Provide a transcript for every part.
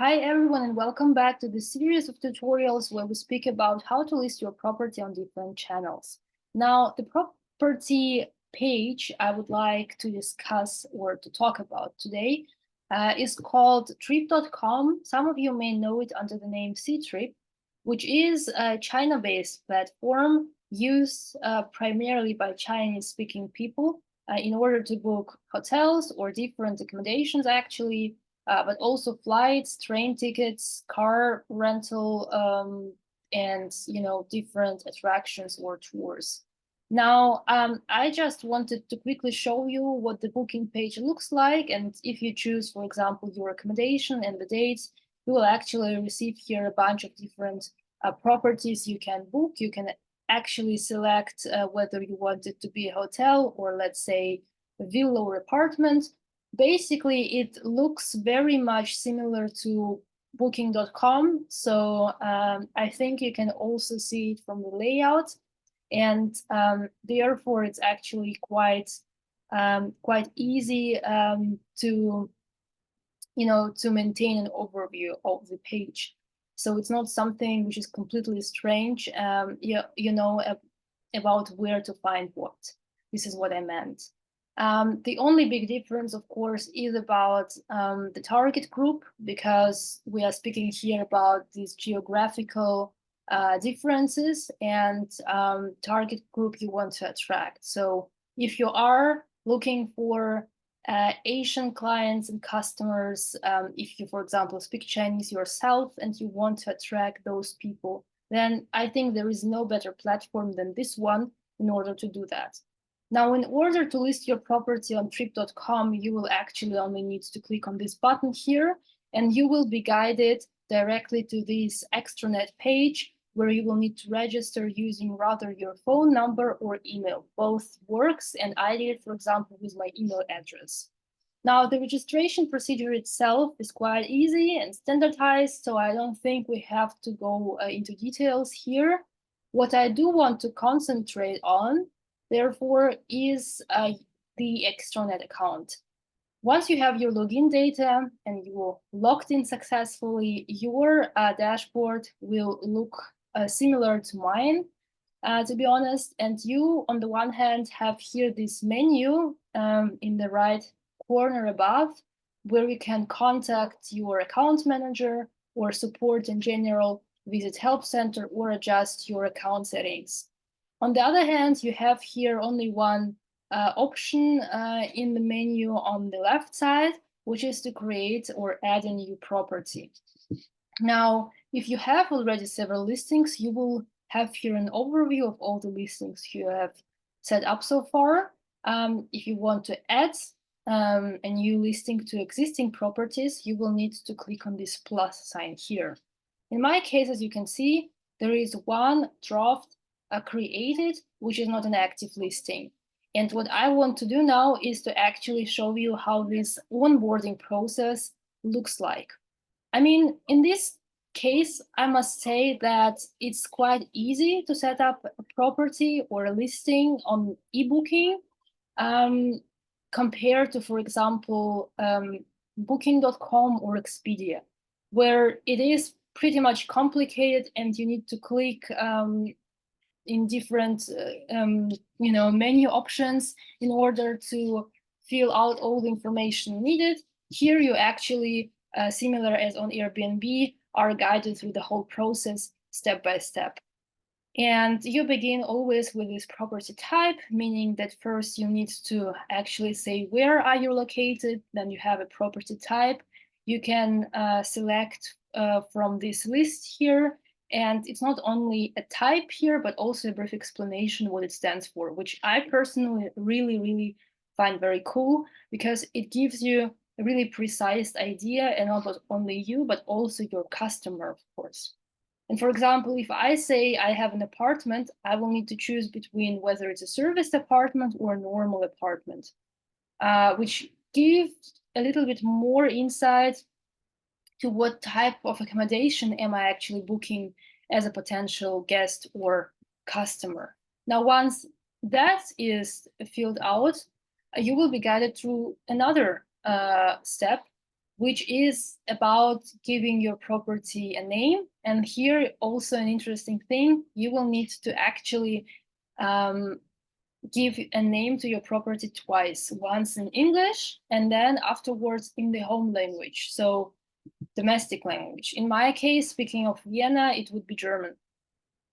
Hi everyone and welcome back to the series of tutorials where we speak about how to list your property on different channels. Now, the property page I would like to discuss or to talk about today is called Trip.com. Some of you may know it under the name Ctrip, which is a China-based platform used primarily by Chinese-speaking people in order to book hotels or different accommodations actually, but also flights, train tickets, car rental, and different attractions or tours. Now, I just wanted to quickly show you what the booking page looks like, and if you choose, for example, your accommodation and the dates, you will actually receive here a bunch of different properties you can book. You can actually select whether you want it to be a hotel or, let's say, a villa or apartment. Basically, it looks very much similar to booking.com. So I think you can also see it from the layout. And therefore, it's actually quite easy to maintain an overview of the page. So it's not something which is completely strange. About where to find what. This is what I meant. The only big difference, of course, is about the target group, because we are speaking here about these geographical differences and target group you want to attract. So if you are looking for Asian clients and customers, if you, for example, speak Chinese yourself and you want to attract those people, then I think there is no better platform than this one in order to do that. Now, in order to list your property on Trip.com, you will actually only need to click on this button here, and you will be guided directly to this extranet page where you will need to register using rather your phone number or email. Both works, and I did it, for example, with my email address. Now, the registration procedure itself is quite easy and standardized, so I don't think we have to go into details here. What I do want to concentrate on, therefore, is the extranet account. Once you have your login data and you logged in successfully, your dashboard will look similar to mine, to be honest. And you, on the one hand, have here this menu in the right corner above, where you can contact your account manager or support in general, visit help center, or adjust your account settings. On the other hand, you have here only one option in the menu on the left side, which is to create or add a new property. Now, if you have already several listings, you will have here an overview of all the listings you have set up so far. If you want to add a new listing to existing properties, you will need to click on this plus sign here. In my case, as you can see, there is one draft created, which is not an active listing. And what I want to do now is to actually show you how this onboarding process looks like. I mean, in this case, I must say that it's quite easy to set up a property or a listing on eBooking compared to, for example, booking.com or Expedia, where it is pretty much complicated and you need to click in different menu options in order to fill out all the information needed. Here you actually, similar as on Airbnb, are guided through the whole process step by step. And you begin always with this property type, meaning that first you need to actually say where are you located, then you have a property type. You can select from this list here, and it's not only a type here, but also a brief explanation what it stands for, which I personally really find very cool, because it gives you a really precise idea, and not only you, but also your customer, of course. And for example, if I say I have an apartment, I will need to choose between whether it's a serviced apartment or a normal apartment, which gives a little bit more insight to what type of accommodation am I actually booking as a potential guest or customer. Now, once that is filled out, you will be guided through another step, which is about giving your property a name. And here also an interesting thing, you will need to actually give a name to your property twice, once in English and then afterwards in the home language, so domestic language. In my case, speaking of Vienna, it would be German.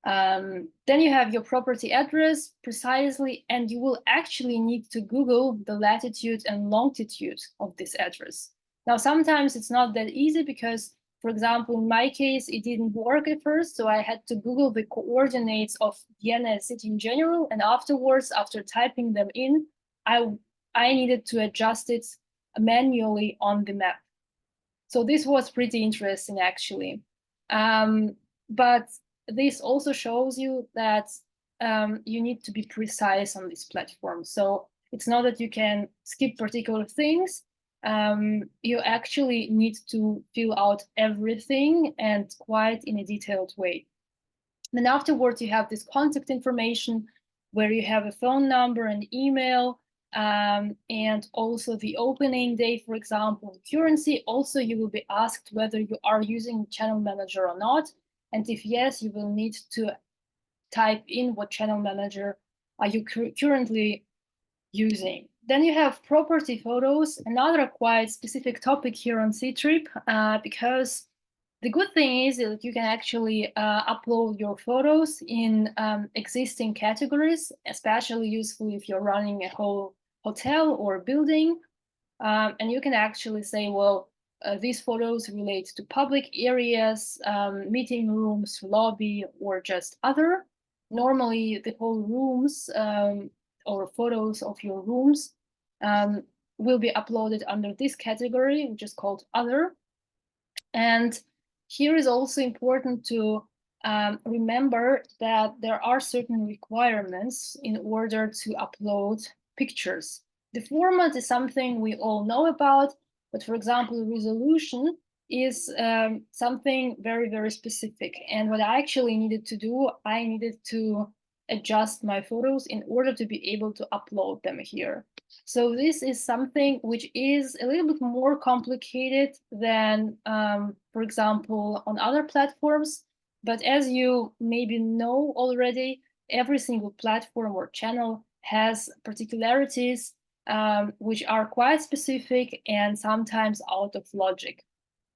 Then you have your property address precisely, and you will actually need to Google the latitude and longitude of this address. Now, sometimes it's not that easy because, for example, in my case, it didn't work at first. So I had to Google the coordinates of Vienna city in general. And afterwards, after typing them in, I needed to adjust it manually on the map. So this was pretty interesting, actually. But this also shows you that you need to be precise on this platform. So it's not that you can skip particular things. You actually need to fill out everything and quite in a detailed way. Then afterwards, you have this contact information where you have a phone number and email, and also the opening day, for example, the currency. Also, you will be asked whether you are using Channel Manager or not. And if yes, you will need to type in what Channel Manager are you currently using. Then you have property photos, another quite specific topic here on Ctrip, because the good thing is that you can actually upload your photos in existing categories, especially useful if you're running a whole hotel or building. And you can actually say, well, these photos relate to public areas, meeting rooms, lobby, or just other. Normally, the whole rooms or photos of your rooms will be uploaded under this category, which is called other. And here is also important to remember that there are certain requirements in order to upload pictures. The format is something we all know about, but for example, resolution is something very, very specific. And what I actually needed to do, I needed to adjust my photos in order to be able to upload them here. So this is something which is a little bit more complicated than, for example, on other platforms. But as you maybe know already, every single platform or channel has particularities which are quite specific and sometimes out of logic.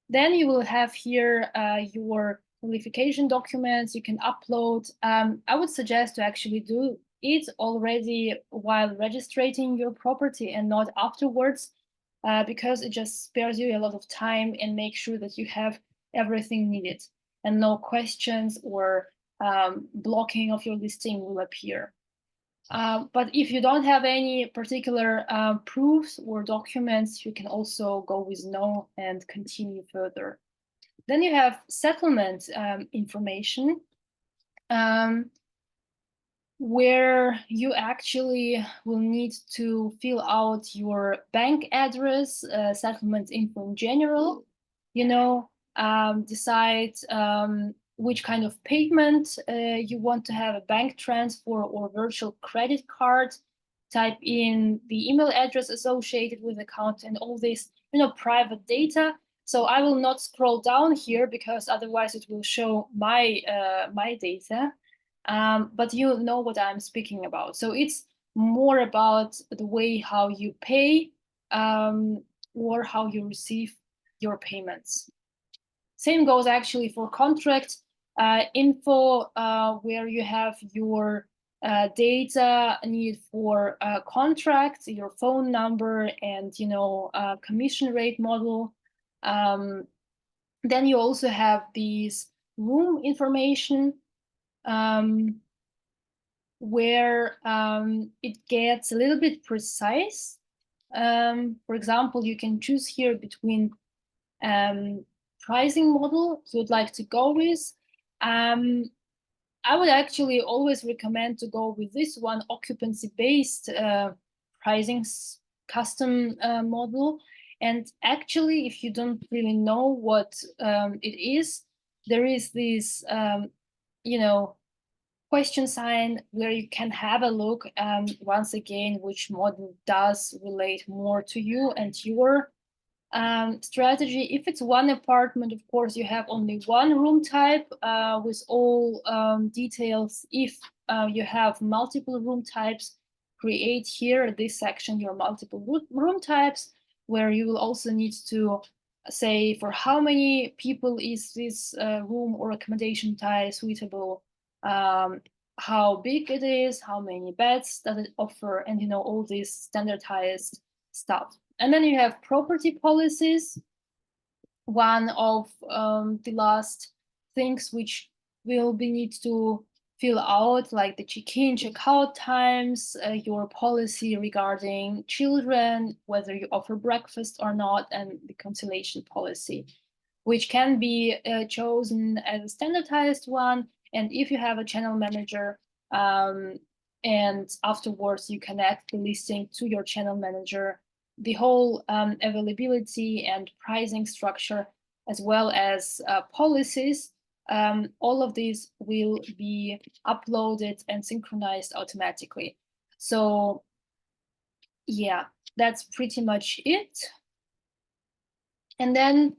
Then you will have here your qualification documents you can upload. I would suggest to actually do it already while registering your property and not afterwards, because it just spares you a lot of time and make sure that you have everything needed and no questions or blocking of your listing will appear. But if you don't have any particular proofs or documents, you can also go with no and continue further. Then you have settlement information, where you actually will need to fill out your bank address, settlement info in general, decide which kind of payment you want to have, a bank transfer or virtual credit card, type in the email address associated with the account and all this, private data. So I will not scroll down here because otherwise it will show my my data. But you know what I'm speaking about. So it's more about the way how you pay or how you receive your payments. Same goes actually for contract info, where you have your data needed for contracts, your phone number, and commission rate model. Then you also have these room information, where it gets a little bit precise. For example, you can choose here between pricing model you would like to go with. I would actually always recommend to go with this one, occupancy-based pricing custom model. And actually, if you don't really know what it is, there is this, question sign where you can have a look once again which model does relate more to you and your strategy. If it's one apartment, of course, you have only one room type with all details. If you have multiple room types, create here this section your multiple room types, where you will also need to say for how many people is this room or accommodation type suitable, how big it is, how many beds does it offer, and you know, all this standardized stuff. And then you have property policies, one of the last things which will be need to fill out, like the check-in, check-out times, your policy regarding children, whether you offer breakfast or not, and the conciliation policy, which can be chosen as a standardized one. And if you have a channel manager, and afterwards you connect the listing to your channel manager, the whole availability and pricing structure, as well as policies, all of these will be uploaded and synchronized automatically. So yeah, that's pretty much it. And then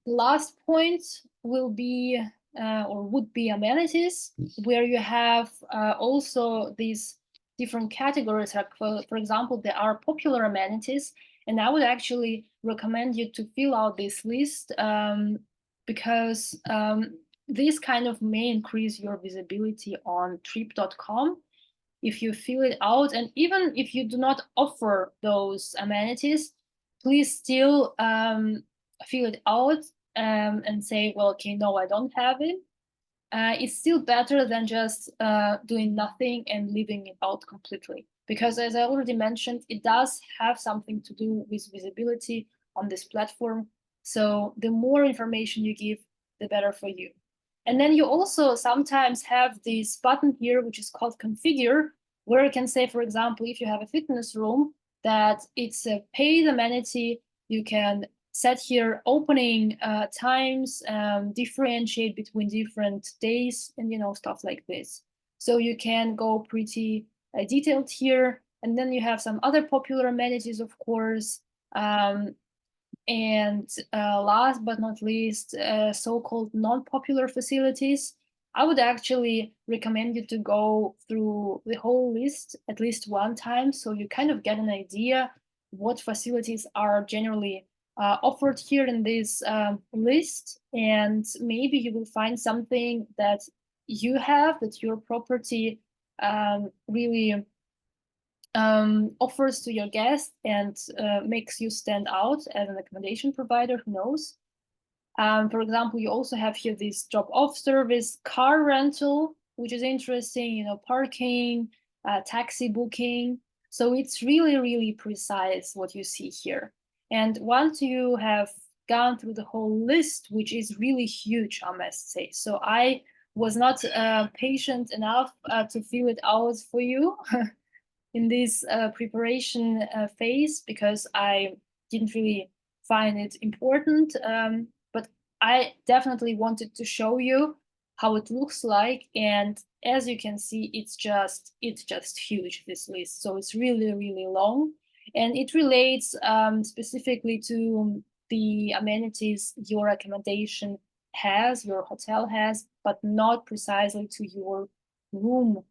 last point will be or would be amenities, where you have also these different categories. Like for example, there are popular amenities, and I would actually recommend you to fill out this list because this kind of may increase your visibility on trip.com if you fill it out. And even if you do not offer those amenities, please still fill it out and say, well, okay, no, I don't have it. It's still better than just doing nothing and leaving it out completely. Because as I already mentioned, it does have something to do with visibility on this platform. So the more information you give, the better for you. And then you also sometimes have this button here, which is called configure, where you can say, for example, if you have a fitness room, that it's a paid amenity, you can set here opening times, differentiate between different days, and you know, stuff like this. So you can go pretty detailed here. And then you have some other popular amenities, of course. And last but not least, so-called non-popular facilities. I would actually recommend you to go through the whole list at least one time, so you kind of get an idea what facilities are generally offered here in this list, and maybe you will find something that you have, that your property really offers to your guest and makes you stand out as an accommodation provider, who knows. For example, you also have here this drop-off service, car rental, which is interesting, you know, parking, taxi booking. So it's really, really precise what you see here. And once you have gone through the whole list, which is really huge, I must say. So I was not patient enough to fill it out for you in this preparation phase, because I didn't really find it important. But I definitely wanted to show you how it looks like. And as you can see, it's just huge, this list. So it's really, really long. And it relates specifically to the amenities your accommodation has, your hotel has, but not precisely to your room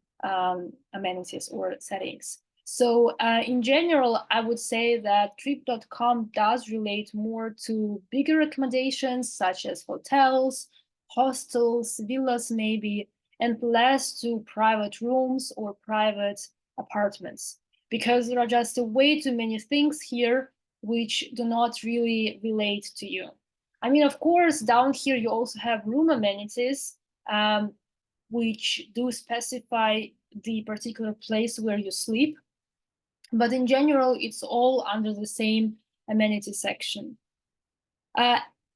amenities or settings. So in general, I would say that trip.com does relate more to bigger accommodations such as hotels, hostels, villas maybe, and less to private rooms or private apartments, because there are just way too many things here which do not really relate to you. I mean, of course, down here you also have room amenities, which do specify the particular place where you sleep. But in general, it's all under the same amenity section.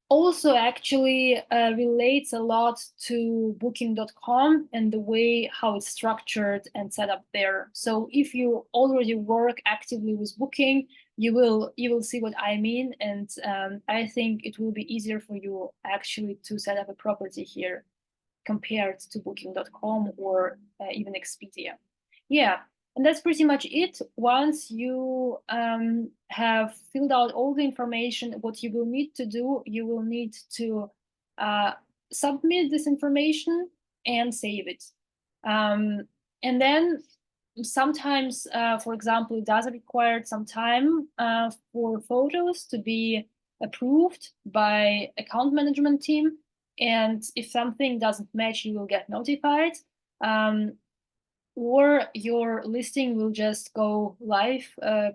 Also actually relates a lot to booking.com and the way how it's structured and set up there. So if you already work actively with Booking, you will see what I mean. And I think it will be easier for you actually to set up a property here compared to booking.com or even Expedia. Yeah. And that's pretty much it. Once you have filled out all the information, what you will need to do, you will need to submit this information and save it. And then sometimes, for example, it does require some time for photos to be approved by account management team. And if something doesn't match, you will get notified. Or your listing will just go live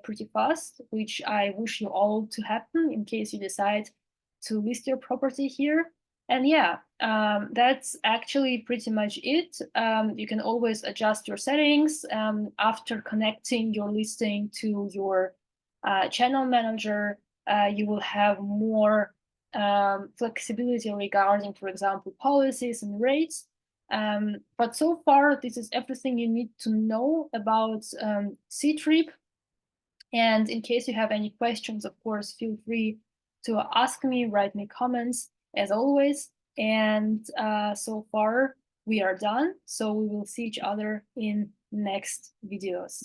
pretty fast, which I wish you all to happen in case you decide to list your property here. And yeah, that's actually pretty much it. You can always adjust your settings after connecting your listing to your channel manager. You will have more flexibility regarding, for example, policies and rates. But so far, this is everything you need to know about Ctrip. And in case you have any questions, of course, feel free to ask me, write me comments, as always. And so far, we are done. So we will see each other in next videos.